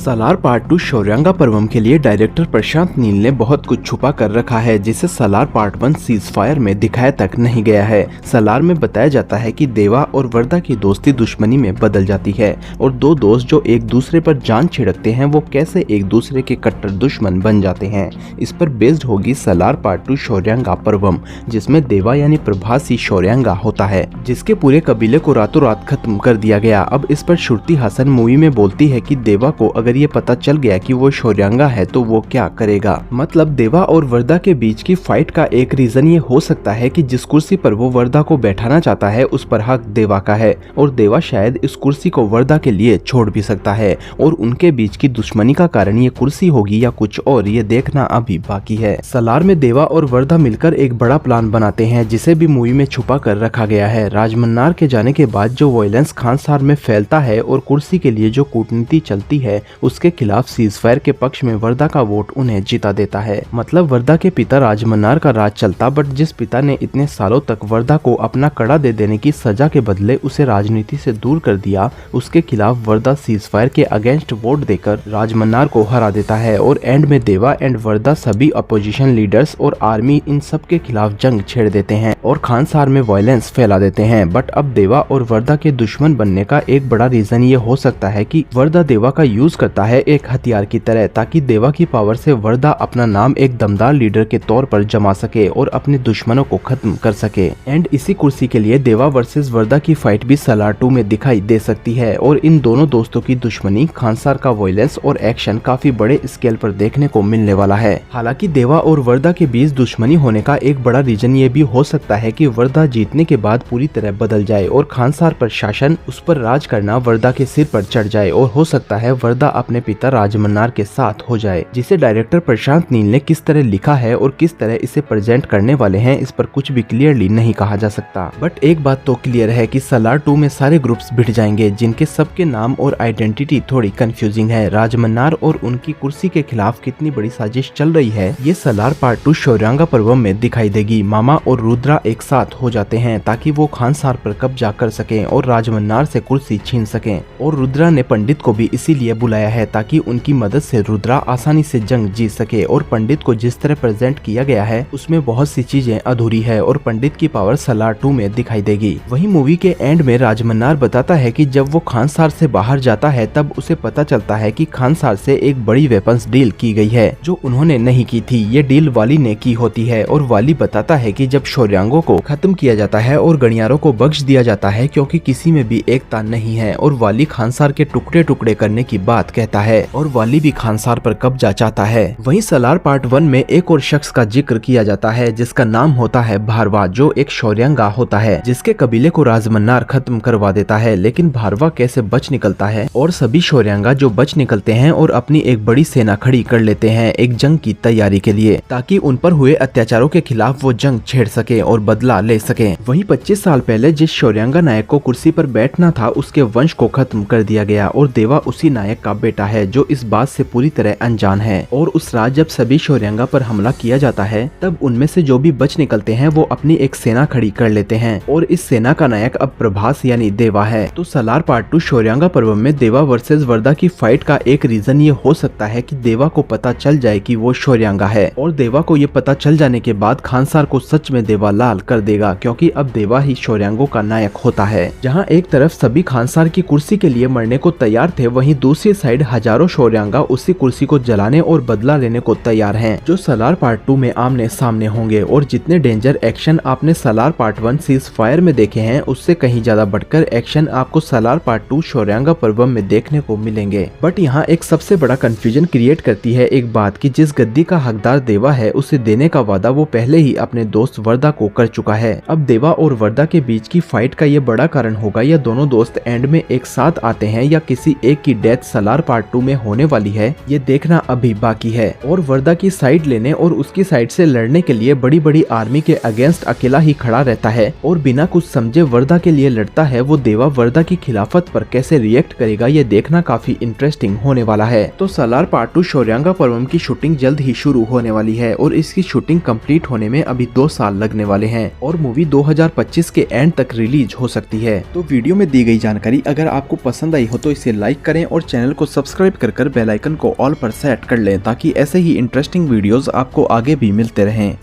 सालार part 2 शौर्यांगा Parvam के लिए director Prashanth Neel ने बहुत कुछ छुपा कर रखा है जिसे सालार पार्ट 1 सीज फायर में दिखाया तक नहीं गया है। सालार में बताया जाता है कि देवा और वर्दा की दोस्ती दुश्मनी में बदल जाती है और दो दोस्त जो एक दूसरे पर जान छिड़कते हैं वो कैसे एक दूसरे के कट्टर दुश्मन बन जाते हैं। इस पर बेस्ड होगी सालार पार्ट 2 शौर्यांगा पर्वम, जिसमें देवा यानी प्रभास ही शौर्यांगा होता है, जिसके पूरे कबीले को रातों रात खत्म कर दिया गया। अब इस पर श्रुति हासन मूवी में बोलती है कि देवा को अगर ये पता चल गया कि वो शौर्यांगा है तो वो क्या करेगा। मतलब देवा और वर्दा के बीच की फाइट का एक रीजन ये हो सकता है कि जिस कुर्सी पर वो वर्दा को बैठाना चाहता है उस पर हक देवा का है और देवा शायद इस कुर्सी को वर्दा के लिए छोड़ भी सकता है और उनके बीच की दुश्मनी का कारण ये कुर्सी होगी या कुछ और, ये देखना अभी बाकी है। सालार में देवा और वर्दा मिलकर एक बड़ा प्लान बनाते हैं जिसे भी मूवी में छुपा कर रखा गया है। राजमन्नार के जाने के बाद जो वायलेंस खानसार में फैलता है और कुर्सी के लिए जो कूटनीति चलती है उसके खिलाफ सीज फायर के पक्ष में वर्दा का वोट उन्हें जिता देता है। मतलब वर्दा के पिता राजमन्नार का राज चलता, बट जिस पिता ने इतने सालों तक वर्दा को अपना कड़ा दे देने की सजा के बदले उसे राजनीति से दूर कर दिया, उसके खिलाफ वर्दा सीज फायर के अगेंस्ट वोट देकर राजमन्नार को हरा देता है और एंड में देवा एंड वर्दा सभी अपोजिशन लीडर्स और आर्मी इन सब के खिलाफ जंग छेड़ देते हैं और खानसार में वायलेंस फैला देते हैं। बट अब देवा और वर्दा के दुश्मन बनने का एक बड़ा रीजन ये हो सकता है कि वर्दा देवा का यूज करता है एक हथियार की तरह, ताकि देवा की पावर से वर्दा अपना नाम एक दमदार लीडर के तौर पर जमा सके और अपने दुश्मनों को खत्म कर सके। एंड इसी कुर्सी के लिए देवा वर्सेस वर्दा की फाइट भी सालार 2 में दिखाई दे सकती है और इन दोनों दोस्तों की दुश्मनी, खानसार का वायलेंस और एक्शन काफी बड़े स्केल पर देखने को मिलने वाला है। हालांकि देवा और वर्दा के बीच दुश्मनी होने का एक बड़ा रीजन ये भी हो सकता है कि वर्दा जीतने के बाद पूरी तरह बदल जाए और खानसार पर शासन, उस पर राज करना वर्दा के सिर पर चढ़ जाए और हो सकता है वर्दा अपने पिता राजमन्नार के साथ हो जाए। जिसे डायरेक्टर प्रशांत नील ने किस तरह लिखा है और किस तरह इसे प्रेजेंट करने वाले हैं इस पर कुछ भी क्लियरली नहीं कहा जा सकता। बट एक बात तो क्लियर है कि सालार 2 में सारे ग्रुप्स भिड़ जाएंगे जिनके सबके नाम और आइडेंटिटी थोड़ी कंफ्यूजिंग है। राजमन्नार और उनकी कुर्सी के खिलाफ कितनी बड़ी साजिश चल रही है ये सालार पार्ट 2 शौर्यांगा पर्वम में दिखाई देगी। मामा और रुद्रा एक साथ हो जाते हैं ताकि वो खानसार पर कब्जा कर सकें और राजमन्नार से कुर्सी छीन सकें और रुद्रा ने पंडित को भी इसीलिए बुलाया है ताकि उनकी मदद से रुद्रा आसानी से जंग जीत सके। और पंडित को जिस तरह प्रेजेंट किया गया है उसमें बहुत सी चीजें अधूरी है और पंडित की पावर सालार 2 में दिखाई देगी। वहीं मूवी के एंड में राजमन्नार बताता है कि जब वो खानसार से बाहर जाता है तब उसे पता चलता है कि खानसार से एक बड़ी वेपन्स डील की गई है जो उन्होंने नहीं की थी। ये डील वाली ने की होती है और वाली बताता है कि जब शौर्यांगों को खत्म किया जाता है और गणियारों को बख्श दिया जाता है क्योंकि किसी में भी एकता नहीं है और वाली खानसार के टुकड़े टुकड़े करने की बात कहता है और वाली भी खानसार पर कब्जा चाहता है। वहीं सालार पार्ट 1 में एक और शख्स का जिक्र किया जाता है जिसका नाम होता है भारवा, जो एक शौर्यांगा होता है जिसके कबीले को राजमन्नार खत्म करवा देता है। लेकिन भारवा कैसे बच निकलता है और सभी शौर्यांगा जो बच निकलते हैं और अपनी एक बड़ी सेना खड़ी कर लेते हैं एक जंग की तैयारी के लिए, ताकि उन पर हुए अत्याचारों के खिलाफ वो जंग छेड़ सके और बदला ले सके। वहीं 25 साल पहले जिस शौर्यांगा नायक को कुर्सी पर बैठना था उसके वंश को खत्म कर दिया गया और देवा उसी नायक का बेटा है जो इस बात से पूरी तरह अनजान है। और उस रात जब सभी शौर्यांगा पर हमला किया जाता है तब उनमें से जो भी बच निकलते हैं वो अपनी एक सेना खड़ी कर लेते हैं और इस सेना का नायक अब प्रभास यानी देवा है। तो सालार पार्ट 2 शौर्यांगा पर्व में देवा वर्सेस वर्दा की फाइट का एक रीजन ये हो सकता है कि देवा को पता चल जाए कि वो शौर्यांगा है और देवा को ये पता चल जाने के बाद खानसार को सच में देवा लाल कर देगा क्योंकि अब देवा ही शौर्यांगों का नायक होता है। जहाँ एक तरफ सभी खानसार की कुर्सी के लिए मरने को तैयार थे, वहीं दूसरी साइड हजारों शौर्यांगा उसी कुर्सी को जलाने और बदला लेने को तैयार हैं, जो सालार पार्ट 2 में आमने सामने होंगे। और जितने डेंजर एक्शन आपने सालार पार्ट 1 सीज फायर में देखे हैं उससे कहीं ज्यादा बढ़कर एक्शन आपको सालार पार्ट 2 शौर्यांगा पर्वम में देखने को मिलेंगे। बट यहाँ एक सबसे बड़ा कंफ्यूजन क्रिएट करती है एक बात कि जिस गद्दी का हकदार देवा है उसे देने का वादा वो पहले ही अपने दोस्त वर्दा को कर चुका है। अब देवा और वर्दा के बीच की फाइट का ये बड़ा कारण होगा या दोनों दोस्त एंड में एक साथ आते हैं या किसी एक की डेथ सालार पार्ट 2 में होने वाली है, ये देखना अभी बाकी है। और वर्दा की साइड लेने और उसकी साइड से लड़ने के लिए बड़ी बड़ी आर्मी के अगेंस्ट अकेला ही खड़ा रहता है और बिना कुछ समझे वर्दा के लिए लड़ता है। वो देवा वर्दा की खिलाफत पर कैसे रिएक्ट करेगा ये देखना काफी इंटरेस्टिंग होने वाला है। तो सालार पार्ट 2 शौर्यांगा पर्वम की शूटिंग जल्द ही शुरू होने वाली है और इसकी शूटिंग कंप्लीट होने में अभी 2 साल लगने वाले हैं और मूवी 2025 के एंड तक रिलीज हो सकती है। तो वीडियो में दी गई जानकारी अगर आपको पसंद आई हो तो इसे लाइक करें और चैनल को सब्सक्राइब कर बेल आइकन को ऑल पर सेट कर लें ताकि ऐसे ही इंटरेस्टिंग वीडियोस आपको आगे भी मिलते रहें।